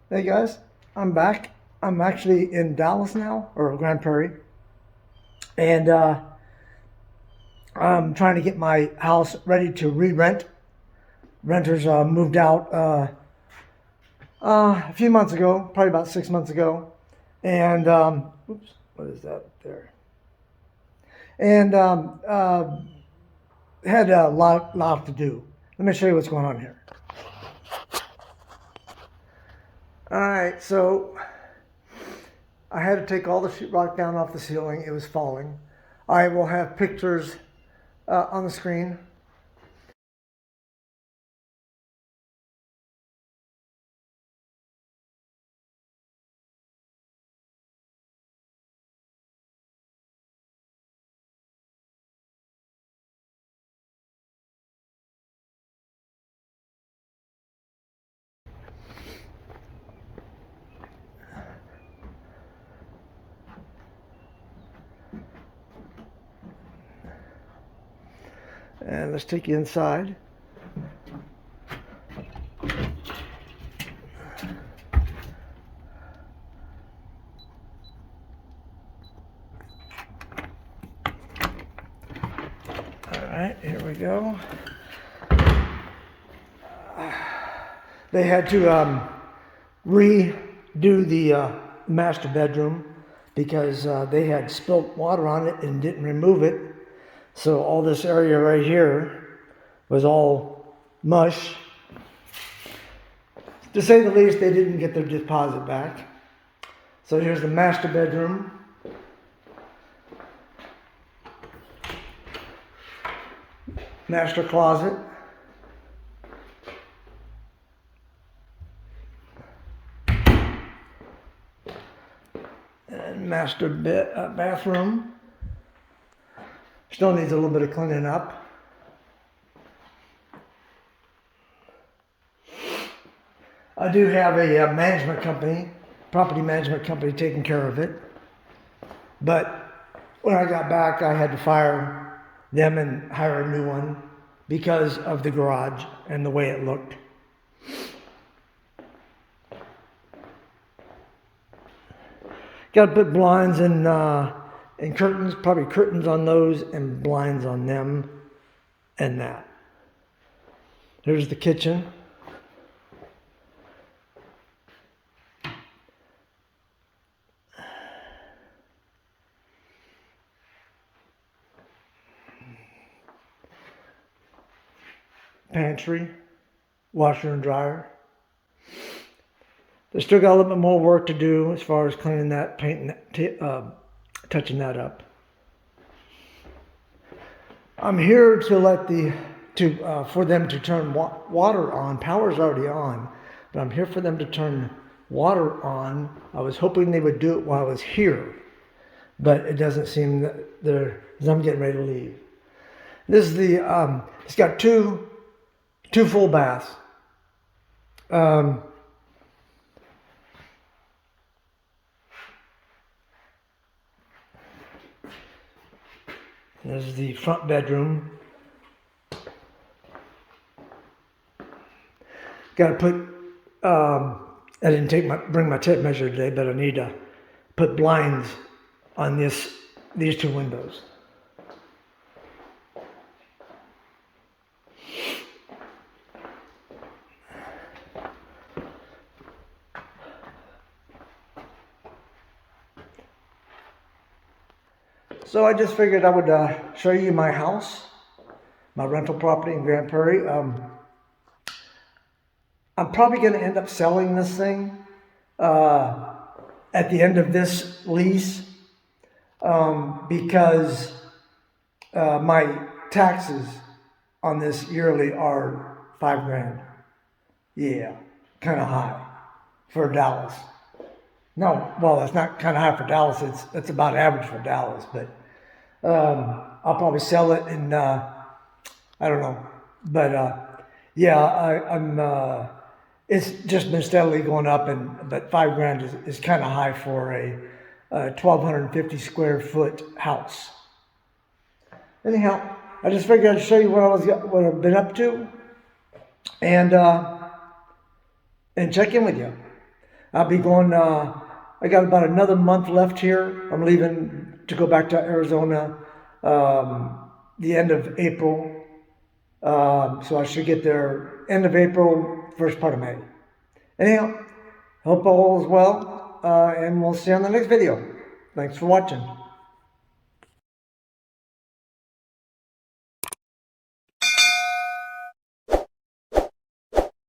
Hey guys, I'm back. I'm actually in Dallas now, or Grand Prairie, and I'm trying to get my house ready to re-rent. Renters moved out a few months ago, probably about 6 months ago, and oops, what is that there? And had a lot to do. Let me show you what's going on here. All right, so I had to take all the sheetrock down off the ceiling. It was falling. I will have pictures on the screen. And let's take you inside. All right, here we go. They had to redo the master bedroom because they had spilt water on it and didn't remove it. So all this area right here was all mush. To say the least, they didn't get their deposit back. So here's the master bedroom. Master closet. And master bathroom. Still needs a little bit of cleaning up. I do have a management company, property management company taking care of it. But when I got back, I had to fire them and hire a new one because of the garage and the way it looked. Got to put blinds and curtains, probably curtains on those and blinds on them and that. Here's the kitchen. Pantry, washer and dryer. They still got a little bit more work to do as far as cleaning that, painting that, touching that up. I'm here to let for them to turn water on. Power's already on, but I'm here for them to turn water on. I was hoping they would do it while I was here, but it doesn't seem that because I'm getting ready to leave. This is it's got two full baths. This is the front bedroom. Got to put, I didn't bring my tape measure today, but I need to put blinds on these two windows. So I just figured I would show you my house, my rental property in Grand Prairie. I'm probably going to end up selling this thing at the end of this lease because my taxes on this yearly are $5,000. Yeah, kind of high for Dallas. No, well, it's not kind of high for Dallas. It's about average for Dallas, but I'll probably sell it in I don't know, but yeah, I'm. It's just been steadily going up, but $5,000 is kind of high for a 1,250 square foot house. Anyhow, I just figured I'd show you what I've been up to, and check in with you. I'll be going, I got about another month left here. I'm leaving to go back to Arizona the end of April. So I should get there end of April, first part of May. Anyhow, hope all is well, and we'll see you on the next video. Thanks for watching.